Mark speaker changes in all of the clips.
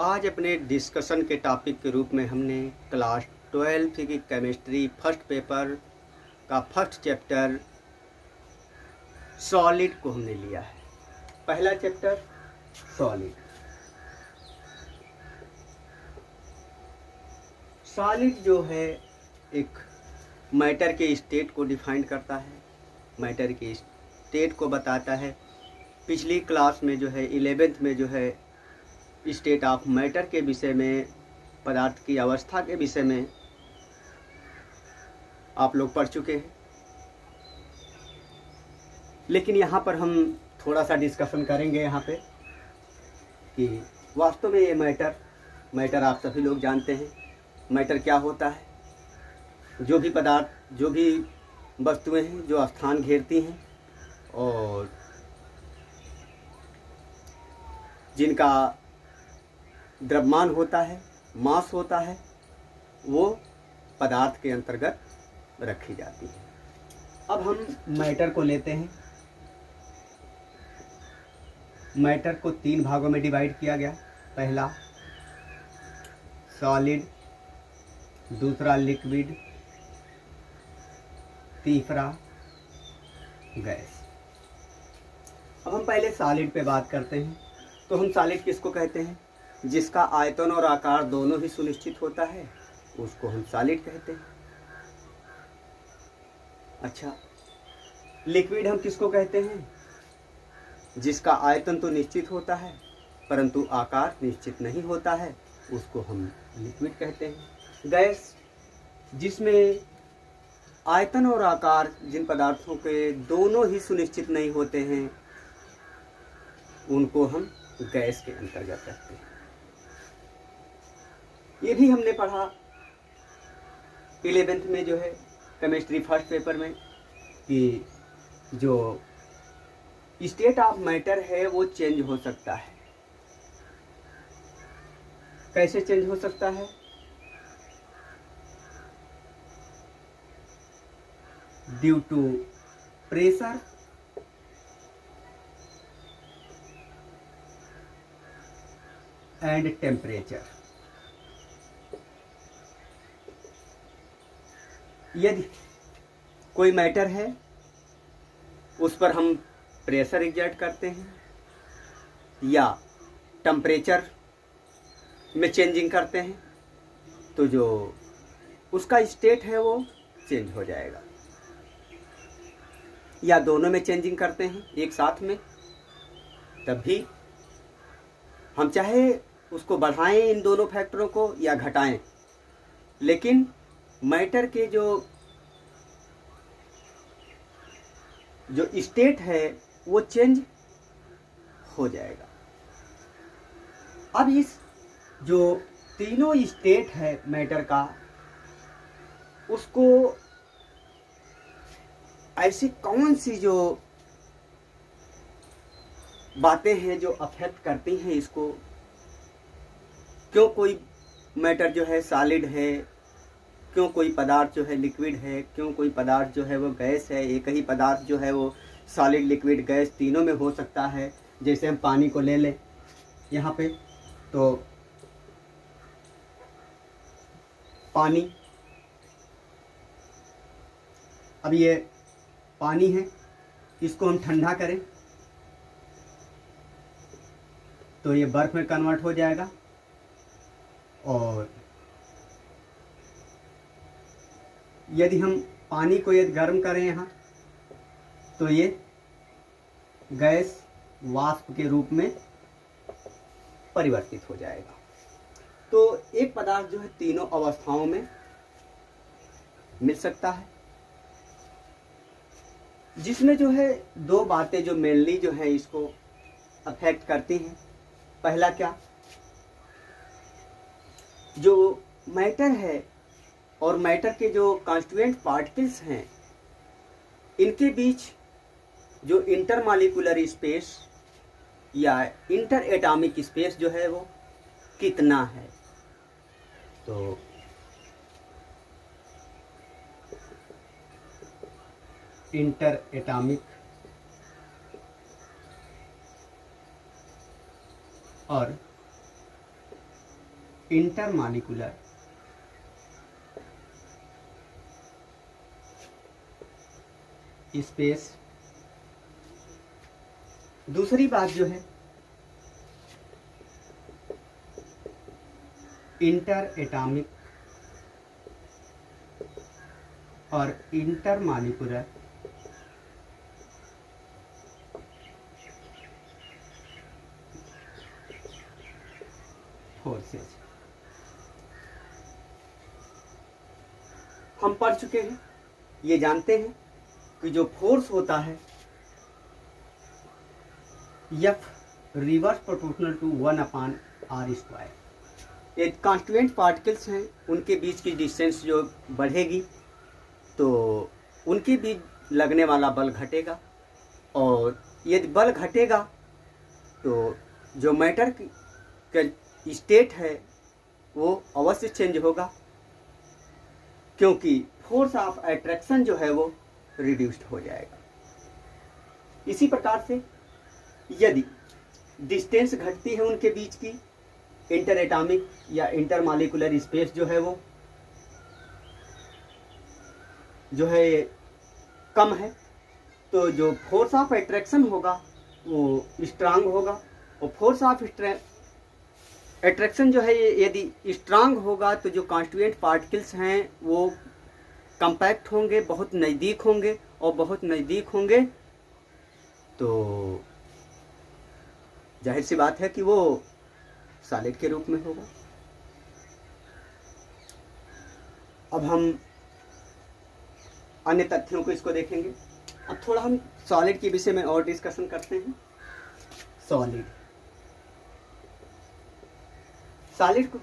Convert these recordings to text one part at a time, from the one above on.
Speaker 1: आज अपने डिस्कशन के टॉपिक के रूप में हमने क्लास 12 की केमिस्ट्री फर्स्ट पेपर का फर्स्ट चैप्टर सॉलिड को हमने लिया है। पहला चैप्टर सॉलिड। सॉलिड जो है एक मैटर के स्टेट को डिफाइन करता है, मैटर के स्टेट को बताता है। पिछली क्लास में जो है 11th में जो है स्टेट ऑफ मैटर के विषय में, पदार्थ की अवस्था के विषय में आप लोग पढ़ चुके हैं, लेकिन यहाँ पर हम थोड़ा सा डिस्कशन करेंगे यहाँ पे कि वास्तव में ये मैटर आप सभी लोग जानते हैं मैटर क्या होता है। जो भी पदार्थ, जो भी वस्तुएं हैं जो स्थान घेरती हैं और जिनका द्रव्यमान होता है, मास होता है, वो पदार्थ के अंतर्गत रखी जाती है। अब हम मैटर को लेते हैं। मैटर को 3 भागों में डिवाइड किया गया। पहला सॉलिड, दूसरा लिक्विड, तीसरा गैस। अब हम पहले सॉलिड पे बात करते हैं। तो हम सॉलिड किसको कहते हैं? जिसका आयतन और आकार दोनों ही सुनिश्चित होता है, उसको हम सॉलिड कहते हैं। अच्छा, लिक्विड हम किसको कहते हैं? जिसका आयतन तो निश्चित होता है परंतु आकार निश्चित नहीं होता है, उसको हम लिक्विड कहते हैं। गैस, जिसमें आयतन और आकार जिन पदार्थों के दोनों ही सुनिश्चित नहीं होते हैं, उनको हम गैस के अंतर्गत रखते हैं। ये भी हमने पढ़ा 11th में जो है केमिस्ट्री फर्स्ट पेपर में कि जो स्टेट ऑफ मैटर है वो चेंज हो सकता है। कैसे चेंज हो सकता है? Due to pressure and temperature. यदि कोई मैटर है, उस पर हम प्रेशर एग्जर्ट करते हैं या टेम्परेचर में चेंजिंग करते हैं, तो जो उसका स्टेट है वो चेंज हो जाएगा। या दोनों में चेंजिंग करते हैं एक साथ में, तब भी हम चाहे उसको बढ़ाएं इन दोनों फैक्टरों को या घटाएं, लेकिन मैटर के जो स्टेट है वो चेंज हो जाएगा। अब इस जो तीनों स्टेट है मैटर का, उसको ऐसी कौन सी जो बातें हैं जो अफेक्ट करती हैं इसको, क्यों कोई मैटर जो है सॉलिड है, क्यों कोई पदार्थ जो है लिक्विड है, क्यों कोई पदार्थ जो है वो गैस है। एक ही पदार्थ जो है वो सॉलिड, लिक्विड, गैस तीनों में हो सकता है। जैसे हम पानी को ले लें यहाँ पे, तो पानी, अब ये पानी है, इसको हम ठंडा करें तो ये बर्फ में कन्वर्ट हो जाएगा, और यदि हम पानी को यदि गर्म करें यहाँ, तो ये गैस वाष्प के रूप में परिवर्तित हो जाएगा। तो एक पदार्थ जो है तीनों अवस्थाओं में मिल सकता है, जिसमें जो है 2 बातें जो मेनली जो है इसको अफेक्ट करती हैं। पहला क्या, जो मैटर है और मैटर के जो कॉन्स्टिट्यूएंट पार्टिकल्स हैं, इनके बीच जो इंटरमॉलिक्यूलर स्पेस या इंटर एटॉमिक स्पेस जो है वो कितना है। तो इंटर एटॉमिक और इंटरमॉलिक्यूलर स्पेस। दूसरी बात जो है इंटर एटॉमिक और इंटरमॉलिक्यूलर फोर्सेस। हम पढ़ चुके हैं, ये जानते हैं कि जो फोर्स होता है F reverse proportional to 1/r²। ये कॉन्स्टिट्यूएंट पार्टिकल्स हैं, उनके बीच की डिस्टेंस जो बढ़ेगी तो उनके बीच लगने वाला बल घटेगा, और यदि बल घटेगा तो जो मैटर का स्टेट है वो अवश्य चेंज होगा, क्योंकि फोर्स ऑफ अट्रैक्शन जो है वो रिड्यूस्ड हो जाएगा। इसी प्रकार से यदि डिस्टेंस घटती है उनके बीच की, इंटर एटॉमिक या इंटर मॉलिक्यूलर स्पेस जो है वो जो है कम है, तो जो फोर्स ऑफ अट्रैक्शन होगा वो स्ट्रांग होगा, और फोर्स ऑफ अट्रैक्शन जो है यदि स्ट्रांग होगा तो जो कॉन्स्टिट्यूएंट पार्टिकल्स हैं वो कंपैक्ट होंगे, बहुत नज़दीक होंगे, और बहुत नज़दीक होंगे तो जाहिर सी बात है कि वो सॉलिड के रूप में होगा। अब हम अन्य तथ्यों को इसको देखेंगे। अब थोड़ा हम सॉलिड के विषय में और डिस्कशन करते हैं। सॉलिड को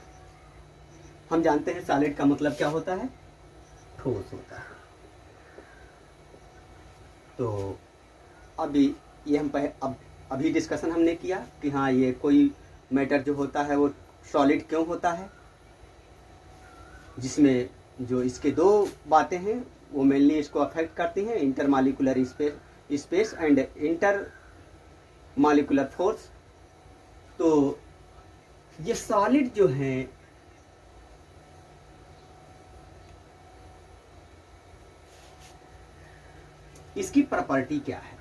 Speaker 1: हम जानते हैं, सॉलिड का मतलब क्या होता है? ठोस होता है। तो अभी ये हम अभी डिस्कशन हमने किया कि हाँ, ये कोई मैटर जो होता है वो सॉलिड क्यों होता है, जिसमें जो इसके दो बातें हैं वो मेनली इसको अफेक्ट करती हैं, inter molecular space and inter molecular force. तो ये सॉलिड जो हैं इसकी प्रॉपर्टी क्या है?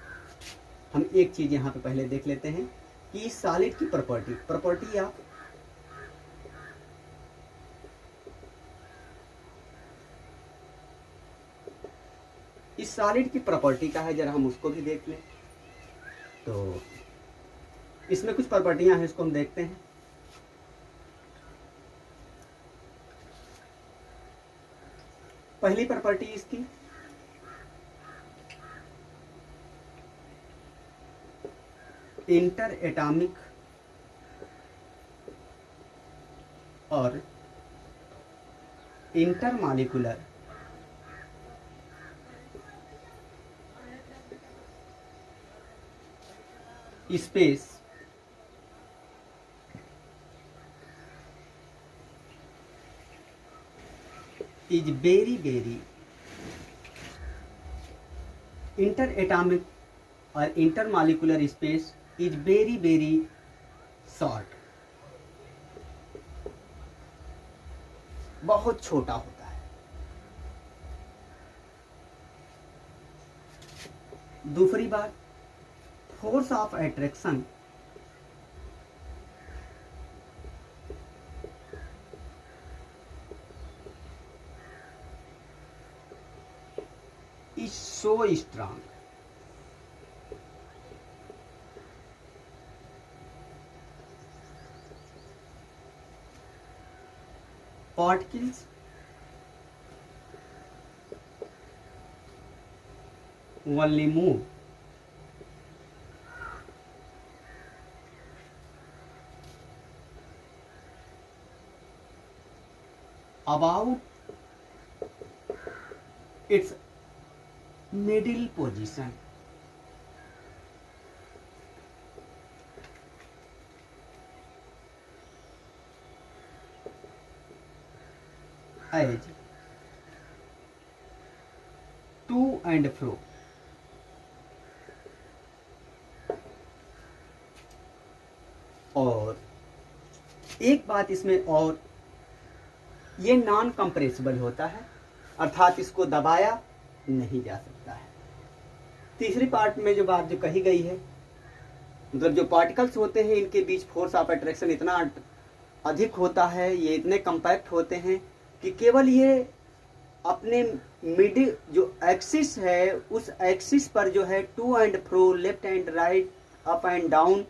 Speaker 1: हम एक चीज यहां पे पहले देख लेते हैं कि सॉलिड की प्रॉपर्टी ऑफ इस सॉलिड की प्रॉपर्टी का है, जरा हम उसको भी देख लें। तो इसमें कुछ प्रॉपर्टियां हैं, इसको हम देखते हैं। पहली प्रॉपर्टी इसकी इंटर एटॉमिक और inter molecular space is very interatomic or intermolecular space is very short, बहुत छोटा होता है। दूसरी बात, force of attraction is so strong, particles only move about its middle position, as to and fro। और एक बात इसमें और ये नॉन कंप्रेसिबल होता है, अर्थात इसको दबाया नहीं जा सकता है। तीसरी पार्ट में जो बात जो कही गई है, मतलब जो पार्टिकल्स होते हैं इनके बीच फोर्स ऑफ अट्रैक्शन इतना अधिक होता है, ये इतने कंपैक्ट होते हैं कि केवल ये अपने मिड जो एक्सिस है उस एक्सिस पर जो है to and fro, left and right, up and down,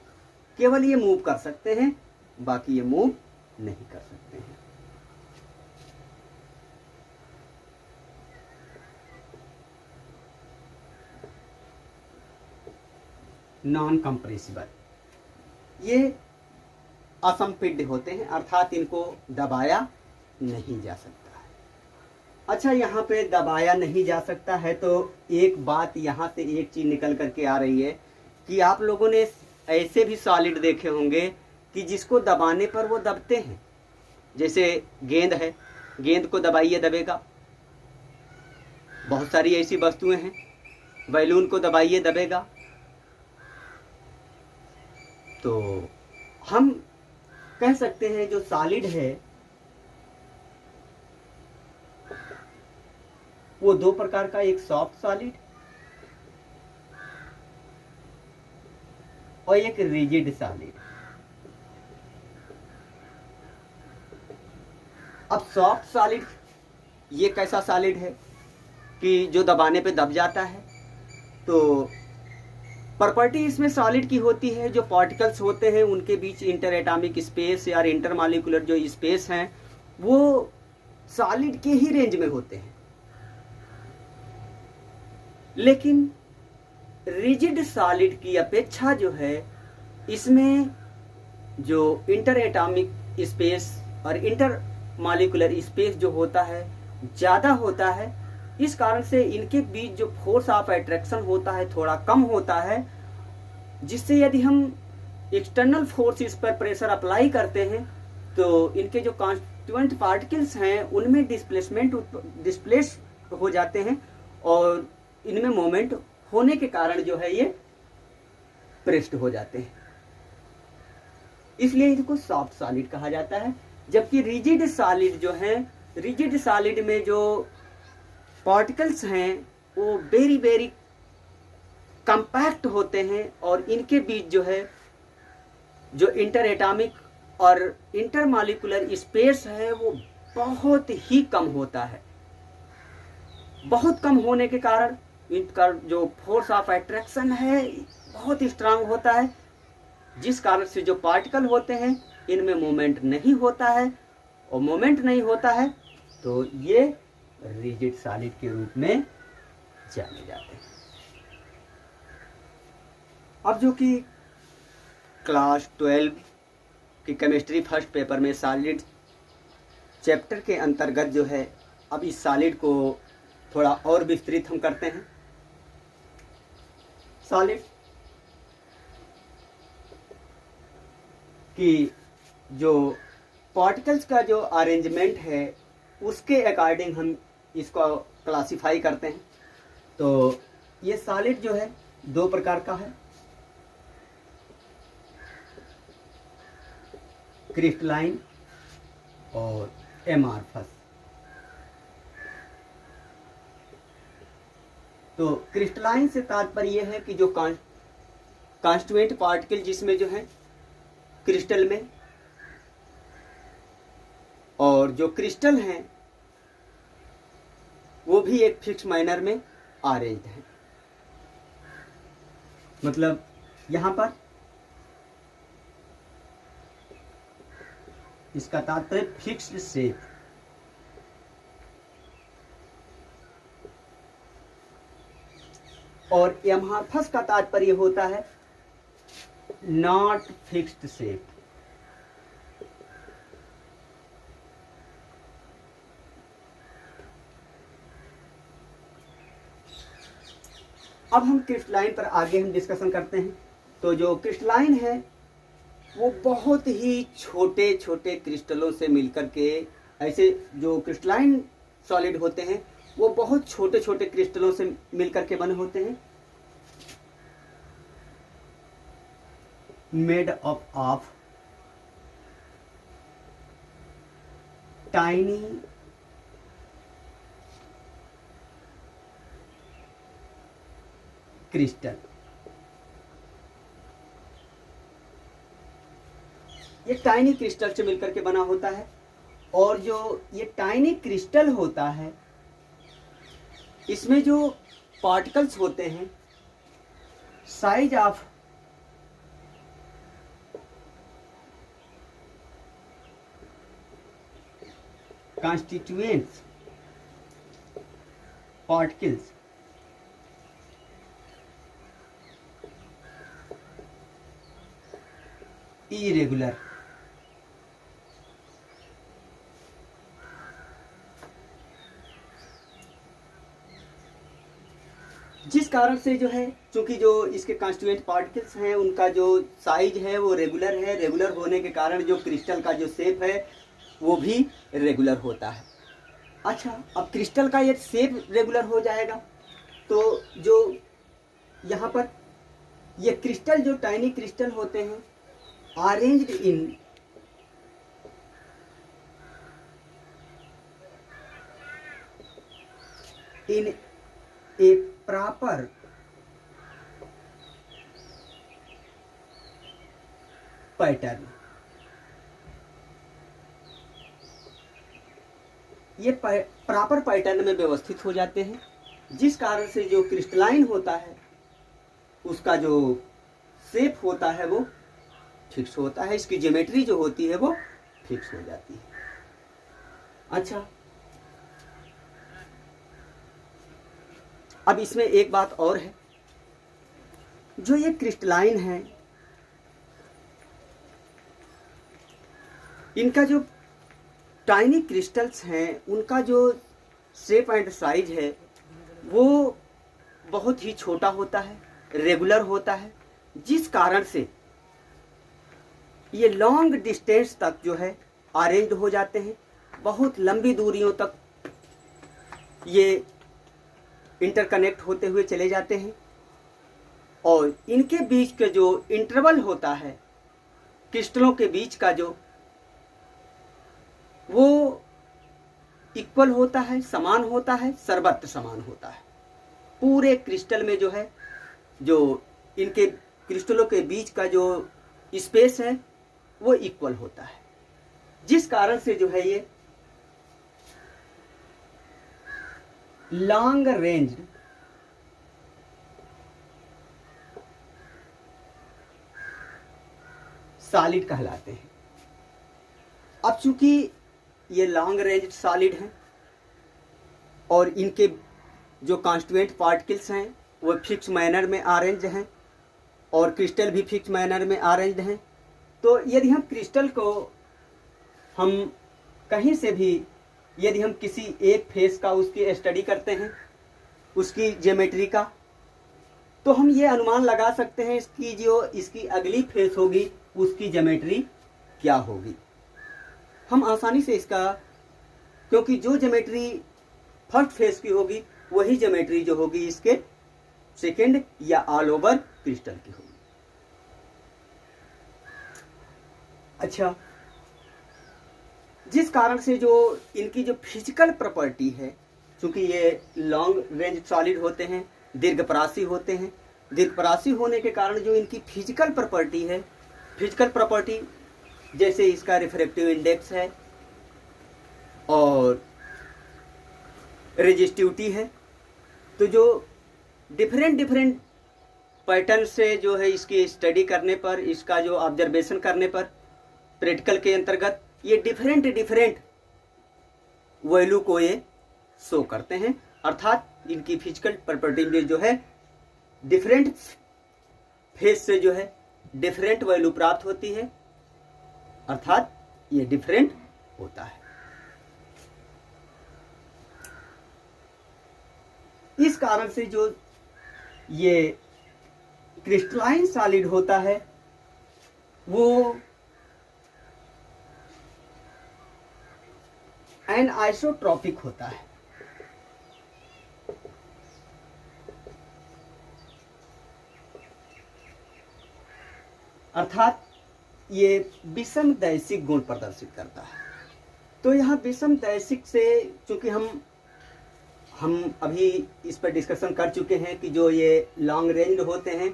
Speaker 1: केवल ये मूव कर सकते हैं, बाकी ये मूव नहीं कर सकते हैं। नॉन कंप्रेसिबल, ये असंपिड्ड होते हैं, अर्थात इनको दबाया नहीं जा सकता है। अच्छा, यहाँ पे दबाया नहीं जा सकता है तो एक बात यहाँ से एक चीज निकल करके आ रही है कि आप लोगों ने ऐसे भी सॉलिड देखे होंगे कि जिसको दबाने पर वो दबते हैं। जैसे गेंद है, गेंद को दबाइए दबेगा। बहुत सारी ऐसी वस्तुएं हैं, बैलून को दबाइए दबेगा। तो हम कह सकते हैं जो सॉलिड है वो दो प्रकार का, एक सॉफ्ट सॉलिड और एक रिजिड सॉलिड। अब सॉफ्ट सॉलिड ये कैसा सॉलिड है कि जो दबाने पे दब जाता है। तो प्रॉपर्टी इसमें सॉलिड की होती है, जो पार्टिकल्स होते हैं उनके बीच इंटर एटॉमिक स्पेस या इंटर मॉलिक्यूलर जो स्पेस हैं वो सॉलिड के ही रेंज में होते हैं। लेकिन रिजिड सॉलिड की अपेक्षा जो है इसमें जो इंटर एटॉमिक स्पेस और इंटर मॉलिक्यूलर स्पेस जो होता है ज़्यादा होता है। इस कारण से इनके बीच जो फोर्स ऑफ अट्रैक्शन होता है थोड़ा कम होता है, जिससे यदि हम एक्सटर्नल फोर्स इस पर प्रेशर अप्लाई करते हैं तो इनके जो कॉन्स्टिट्यूएंट पार्टिकल्स हैं उनमें डिस्प्लेस हो जाते हैं और इनमें मोमेंट होने के कारण जो है ये प्रेस्ड हो जाते हैं। इसलिए इनको सॉफ्ट सॉलिड कहा जाता है। जबकि रिजिड सॉलिड जो है, रिजिड सॉलिड में जो पार्टिकल्स हैं वो वेरी वेरी कंपैक्ट होते हैं और इनके बीच जो है जो इंटर एटॉमिक और इंटर मॉलिक्यूलर स्पेस है वो बहुत ही कम होता है। बहुत कम होने के कारण इनका जो फोर्स ऑफ अट्रैक्शन है बहुत स्ट्रांग होता है, जिस कारण से जो पार्टिकल होते हैं इनमें मोमेंट नहीं होता है, और मोमेंट नहीं होता है तो ये रिजिड सॉलिड के रूप में जाने जाते हैं। अब जो कि क्लास 12 की केमिस्ट्री फर्स्ट पेपर में सॉलिड चैप्टर के अंतर्गत जो है, अब इस सॉलिड को थोड़ा और विस्तृत हम करते हैं। सॉलिड की जो पार्टिकल्स का जो अरेंजमेंट है उसके अकॉर्डिंग हम इसको क्लासिफाई करते हैं। तो ये सॉलिड जो है दो प्रकार का है, क्रिस्टलाइन और एमार्फस। तो क्रिस्टलाइन से तात्पर्य यह है कि जो कॉन्स्टिट्यूएंट पार्टिकल जिसमें जो है क्रिस्टल में, और जो क्रिस्टल हैं वो भी एक फिक्स मैनर में अरेंज्ड है। मतलब यहां पर इसका तात्पर्य फिक्स्ड शेप, और एमार्फस का तात्पर्य होता है नॉट फिक्स्ड शेप। अब हम क्रिस्टलाइन पर आगे हम डिस्कशन करते हैं। तो जो क्रिस्टलाइन है वो बहुत ही छोटे छोटे क्रिस्टलों से मिलकर के, ऐसे जो क्रिस्टलाइन सॉलिड होते हैं वो बहुत छोटे छोटे क्रिस्टलों से मिलकर के बने होते हैं, made up of tiny crystal. ये टाइनी क्रिस्टल से मिलकर के बना होता है। और जो ये टाइनी क्रिस्टल होता है, इसमें जो पार्टिकल्स होते हैं, size of constituents particles irregular। जिस कारण से जो है, चूंकि जो इसके कॉन्स्टिट्यूएंट पार्टिकल्स हैं उनका जो साइज है वो रेगुलर है, रेगुलर होने के कारण जो क्रिस्टल का जो शेप है वो भी रेगुलर होता है। अच्छा, अब क्रिस्टल का ये शेप रेगुलर हो जाएगा तो जो यहाँ पर ये क्रिस्टल, जो टाइनी क्रिस्टल होते हैं, arranged in A proper pattern. ये प्रॉपर पैटर्न में व्यवस्थित हो जाते हैं, जिस कारण से जो क्रिस्टलाइन होता है उसका जो शेप होता है वो फिक्स होता है, इसकी ज्योमेट्री जो होती है वो फिक्स हो जाती है। अच्छा, अब इसमें एक बात और है, जो ये क्रिस्टलाइन है, इनका जो टाइनी क्रिस्टल्स हैं उनका जो शेप एंड साइज है वो बहुत ही छोटा होता है, रेगुलर होता है, जिस कारण से ये लॉन्ग डिस्टेंस तक जो है अरेंज हो जाते हैं, बहुत लंबी दूरियों तक ये इंटरकनेक्ट होते हुए चले जाते हैं। और इनके बीच का जो इंटरवल होता है क्रिस्टलों के बीच का, जो वो इक्वल होता है, समान होता है, सर्वत्र समान होता है। पूरे क्रिस्टल में जो है, जो इनके क्रिस्टलों के बीच का जो स्पेस है वो इक्वल होता है, जिस कारण से जो है ये लॉन्ग रेंज सॉलिड कहलाते हैं। अब चूंकि ये लॉन्ग रेंज सॉलिड हैं और इनके जो कॉन्स्टिट्यूएंट पार्टिकल्स हैं वो फिक्स मैनर में अरेंज हैं और क्रिस्टल भी फिक्स मैनर में अरेंज्ड हैं, तो यदि हम क्रिस्टल को हम कहीं से भी, यदि हम किसी एक फेस का उसकी स्टडी करते हैं, उसकी ज्योमेट्री का, तो हम ये अनुमान लगा सकते हैं इसकी जो इसकी अगली फेस होगी उसकी ज्योमेट्री क्या होगी। हम आसानी से इसका, क्योंकि जो ज्योमेट्री फर्स्ट फेस की होगी वही ज्योमेट्री जो होगी इसके सेकेंड या ऑल ओवर क्रिस्टल की होगी। अच्छा, जिस कारण से जो इनकी जो फिजिकल प्रॉपर्टी है, क्योंकि ये लॉन्ग रेंज सॉलिड होते हैं, दीर्घपरासी होते हैं, दीर्घपरासी होने के कारण जो इनकी फिजिकल प्रॉपर्टी है, फिजिकल प्रॉपर्टी जैसे इसका रिफ्रैक्टिव इंडेक्स है और रेजिस्टिविटी है, तो जो डिफरेंट पैटर्न से जो है इसकी स्टडी करने पर, इसका जो ऑब्जर्वेशन करने पर प्रैक्टिकल के अंतर्गत ये डिफरेंट वैल्यू को ये शो करते हैं, अर्थात इनकी फिजिकल प्रॉपर्टी में जो है डिफरेंट फेस से जो है डिफरेंट वैल्यू प्राप्त होती है, अर्थात ये डिफरेंट होता है। इस कारण से जो ये क्रिस्टलाइन सॉलिड होता है वो एनआइसोट्रॉपिक होता है, अर्थात ये विषमदैशिक गुण प्रदर्शित करता है। तो यहाँ विषम दैशिक से, चूंकि हम अभी इस पर डिस्कशन कर चुके हैं कि जो ये लॉन्ग रेंज होते हैं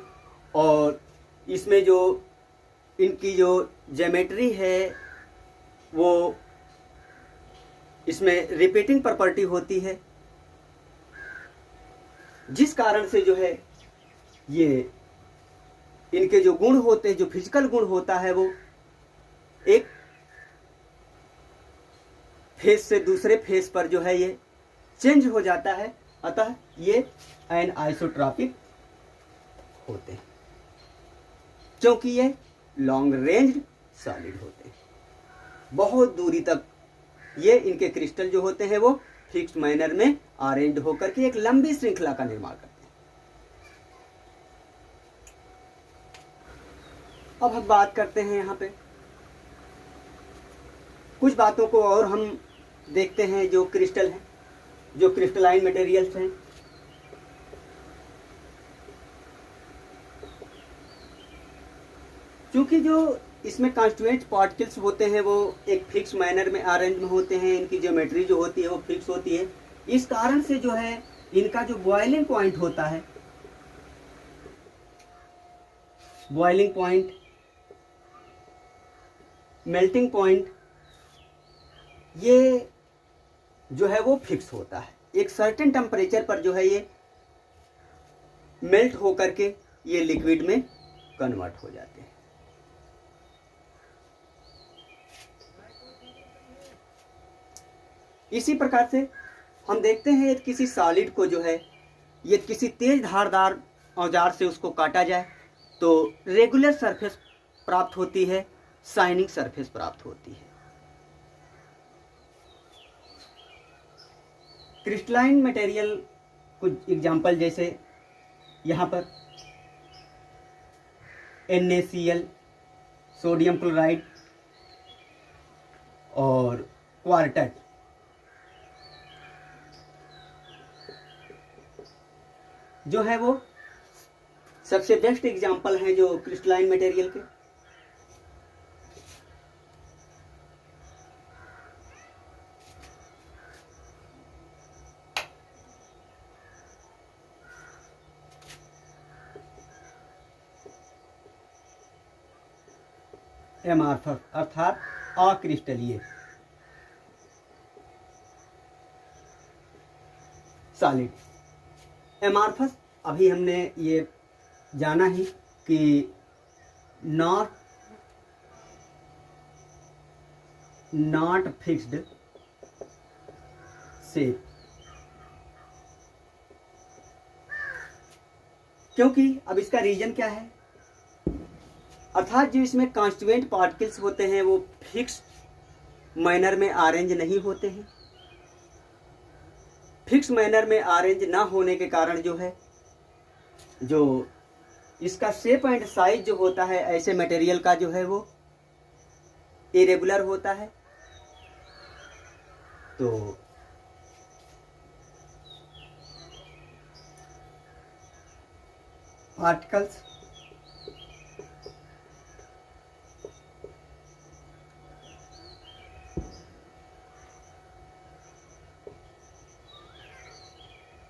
Speaker 1: और इसमें जो इनकी जो ज्योमेट्री है वो इसमें रिपीटिंग प्रॉपर्टी होती है, जिस कारण से जो है ये इनके जो गुण होते हैं, जो फिजिकल गुण होता है वो एक फेस से दूसरे फेस पर जो है ये चेंज हो जाता है, अतः ये एनआइसोट्रॉपिक होते हैं क्योंकि ये लॉन्ग रेंज सॉलिड होते हैं। बहुत दूरी तक ये इनके क्रिस्टल जो होते हैं वो फिक्स्ड मैनर में अरेंज होकर के एक लंबी श्रृंखला का निर्माण करते हैं। अब हम बात करते हैं यहाँ पे कुछ बातों को और हम देखते हैं जो क्रिस्टल हैं, जो क्रिस्टलाइन मटेरियल्स हैं। क्योंकि जो इसमें कॉन्स्टिट्यूएंट पार्टिकल्स होते हैं वो एक फिक्स मैनर में अरेंज में होते हैं, इनकी ज्योमेट्री जो होती है वो फिक्स होती है, इस कारण से जो है इनका जो बॉइलिंग पॉइंट होता है, बॉइलिंग पॉइंट, मेल्टिंग पॉइंट, ये जो है वो फिक्स होता है। एक सर्टेन टेम्परेचर पर जो है ये मेल्ट होकर के ये लिक्विड में कन्वर्ट हो जाते हैं। इसी प्रकार से हम देखते हैं किसी सॉलिड को जो है ये किसी तेज धारदार औजार से उसको काटा जाए तो रेगुलर सरफेस प्राप्त होती है, शाइनिंग सरफेस प्राप्त होती है। क्रिस्टलाइन मटेरियल कुछ एग्जाम्पल जैसे यहाँ पर NaCl, सोडियम क्लोराइड और क्वार्टज, जो है वो सबसे बेस्ट एग्जाम्पल हैं जो क्रिस्टलाइन मटेरियल के। एमार्फस अर्थात अक्रिस्टलीय सॉलिड। एमार्फस अभी हमने ये जाना ही कि नॉट फिक्स्ड शेप, क्योंकि अब इसका रीजन क्या है, अर्थात जो इसमें कॉन्स्टिट्यूएंट पार्टिकल्स होते हैं वो फिक्स मैनर में अरेंज नहीं होते हैं। फिक्स मैनर में अरेंज ना होने के कारण जो है जो इसका शेप एंड साइज जो होता है ऐसे मटेरियल का जो है वो इरेगुलर होता है। तो particles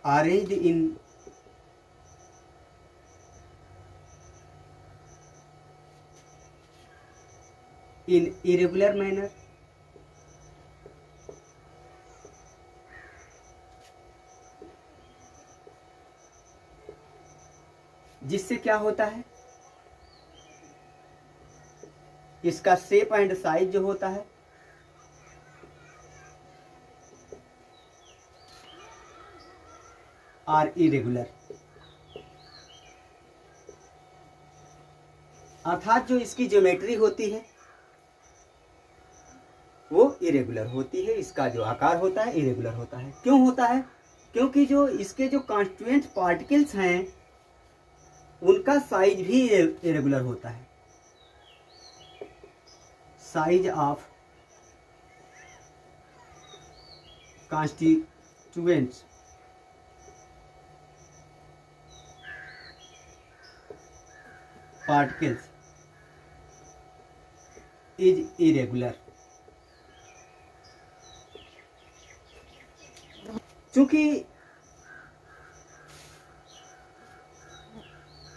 Speaker 1: arranged in irregular manner जिससे क्या होता है इसका शेप एंड साइज जो होता है आर इरेगुलर, अर्थात जो इसकी ज्योमेट्री होती है वो इरेगुलर होती है, इसका जो आकार होता है इरेगुलर होता है। क्यों होता है? क्योंकि जो इसके जो कॉन्स्टिट्यूएंट पार्टिकल्स हैं उनका साइज भी इरेगुलर होता है। Size of constituents particles is irregular चूंकि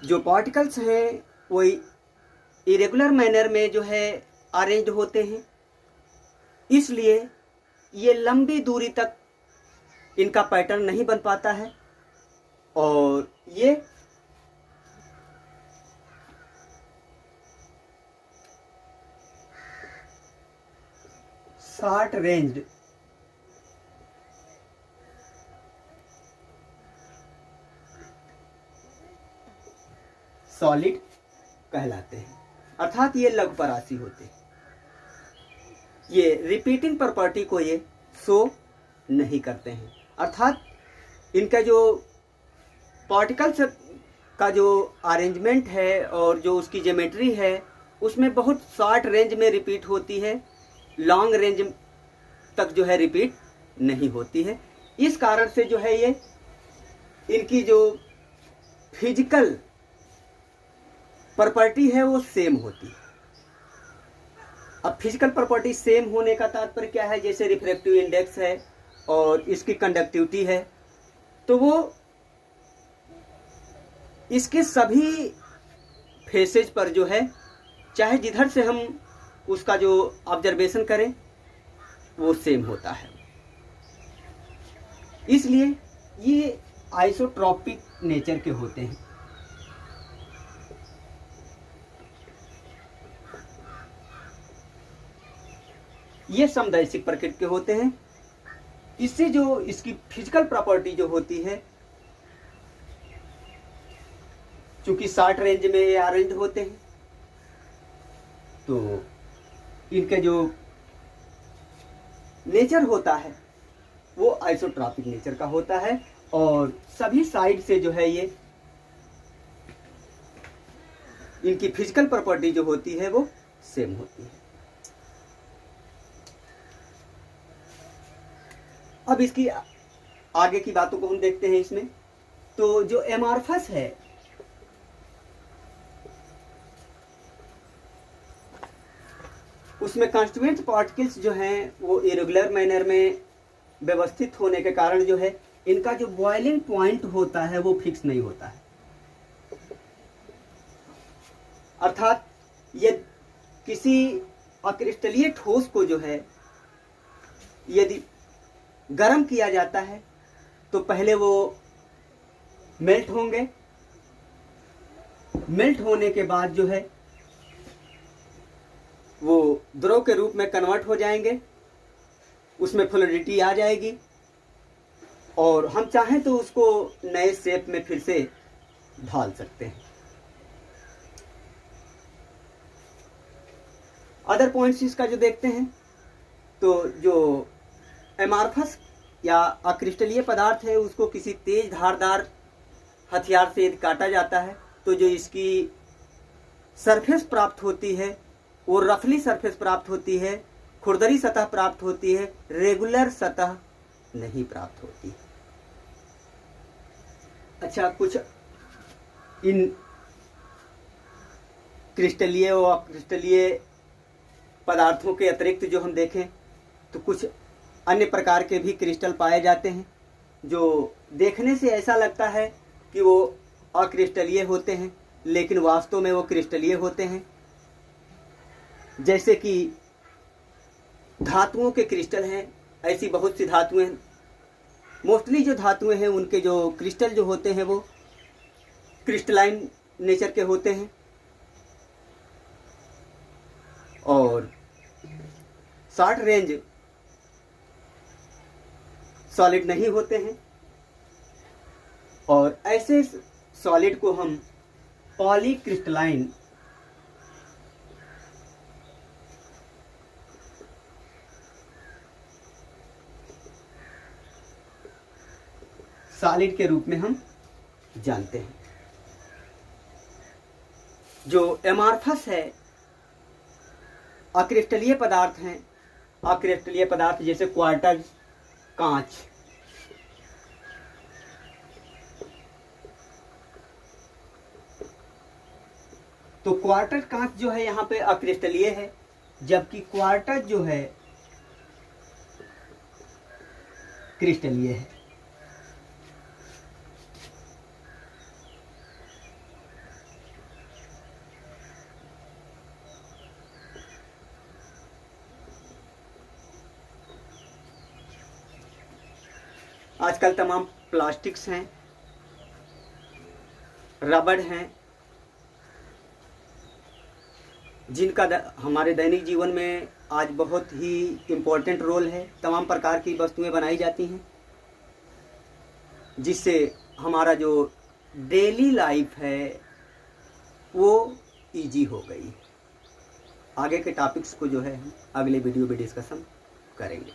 Speaker 1: जो पार्टिकल्स हैं वो इरेगुलर मैनर में जो है अरेंज होते हैं, इसलिए ये लंबी दूरी तक इनका पैटर्न नहीं बन पाता है और ये शॉर्ट रेंज्ड सॉलिड कहलाते हैं, अर्थात ये लघुपरासी होते हैं। ये रिपीटिंग प्रॉपर्टी को ये शो नहीं करते हैं, अर्थात इनका जो पार्टिकल्स का जो अरेंजमेंट है और जो उसकी ज्योमेट्री है उसमें बहुत शॉर्ट रेंज में रिपीट होती है, लॉन्ग रेंज तक जो है रिपीट नहीं होती है। इस कारण से जो है ये इनकी जो फिजिकल प्रॉपर्टी है वो सेम होती है। अब फिजिकल प्रॉपर्टी सेम होने का तात्पर्य क्या है, जैसे रिफ्रैक्टिव इंडेक्स है और इसकी कंडक्टिविटी है, तो वो इसके सभी फेसेज पर जो है चाहे जिधर से हम उसका जो ऑब्जर्वेशन करें वो सेम होता है। इसलिए ये आइसोट्रॉपिक नेचर के होते हैं। ये समदैशिक प्रकृति के होते हैं। इससे जो इसकी फिजिकल प्रॉपर्टी जो होती है, चूंकि शॉर्ट रेंज में ये अरेंज होते हैं, तो इनके जो नेचर होता है वो आइसोट्रॉपिक नेचर का होता है और सभी साइड से जो है ये इनकी फिजिकल प्रॉपर्टी जो होती है वो सेम होती है। अब इसकी आगे की बातों को हम देखते हैं। इसमें तो जो एमॉर्फस है उसमें कॉन्स्टिट्यूएंट पार्टिकल्स जो हैं वो इरेगुलर मैनर में व्यवस्थित होने के कारण जो है इनका जो बॉइलिंग पॉइंट होता है वो फिक्स नहीं होता है, अर्थात ये किसी अक्रिस्टलीय ठोस को जो है यदि गर्म किया जाता है तो पहले वो मेल्ट होंगे, मेल्ट होने के बाद जो है वो द्रव के रूप में कन्वर्ट हो जाएंगे, उसमें फ्लूइडिटी आ जाएगी और हम चाहें तो उसको नए शेप में फिर से ढाल सकते हैं। अदर पॉइंट्स इसका जो देखते हैं तो जो एमॉर्फस या अक्रिस्टलीय पदार्थ है उसको किसी तेज धारदार हथियार से यदि काटा जाता है तो जो इसकी सरफेस प्राप्त होती है वो रफली सरफेस प्राप्त होती है, खुरदरी सतह प्राप्त होती है, रेगुलर सतह नहीं प्राप्त होती। अच्छा, कुछ इन क्रिस्टलीय और अक्रिस्टलीय पदार्थों के अतिरिक्त जो हम देखें तो कुछ अन्य प्रकार के भी क्रिस्टल पाए जाते हैं जो देखने से ऐसा लगता है कि वो अक्रिस्टलीय होते हैं लेकिन वास्तव में वो क्रिस्टलीय होते हैं। जैसे कि धातुओं के क्रिस्टल हैं, ऐसी बहुत सी धातुएं, मोस्टली जो धातुएं हैं उनके जो क्रिस्टल जो होते हैं वो क्रिस्टलाइन नेचर के होते हैं और शॉर्ट रेंज सॉलिड नहीं होते हैं और ऐसे सॉलिड को हम पॉलीक्रिस्टलाइन सॉलिड के रूप में हम जानते हैं। जो एमॉर्फस है, अक्रिस्टलीय पदार्थ हैं, अक्रिस्टलीय पदार्थ जैसे क्वार्टज, कांच, तो क्वार्टर कांच जो है यहाँ पे अक्रिस्टलीय है, जबकि क्वार्टज जो है क्रिस्टलीय है। आजकल तमाम प्लास्टिक्स हैं, रबड़ हैं, जिनका हमारे दैनिक जीवन में आज बहुत ही इम्पोर्टेंट रोल है। तमाम प्रकार की वस्तुएं बनाई जाती हैं जिससे हमारा जो डेली लाइफ है वो इजी हो गई। आगे के टॉपिक्स को जो है हम अगले वीडियो में डिस्कशन करेंगे।